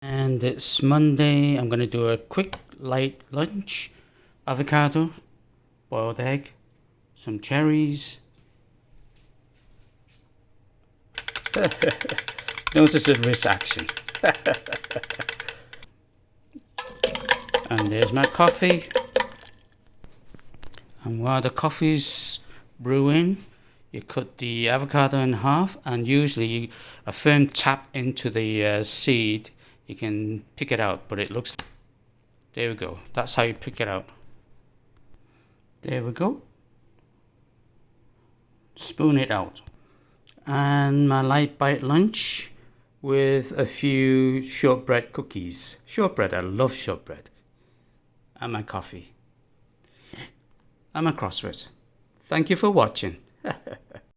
And it's Monday. I'm going to do a quick light lunch. Avocado, boiled egg, some cherries. Notice the wrist action. And there's my coffee. And while the coffee's brewing, you cut the avocado in half, and usually a firm tap into the seed, you can pick it out, but it looks, there we go, that's how you pick it out. There we go. Spoon it out. And my light bite lunch with a few shortbread cookies. Shortbread, I love shortbread. And my coffee. I'm a crossword. Thank you for watching.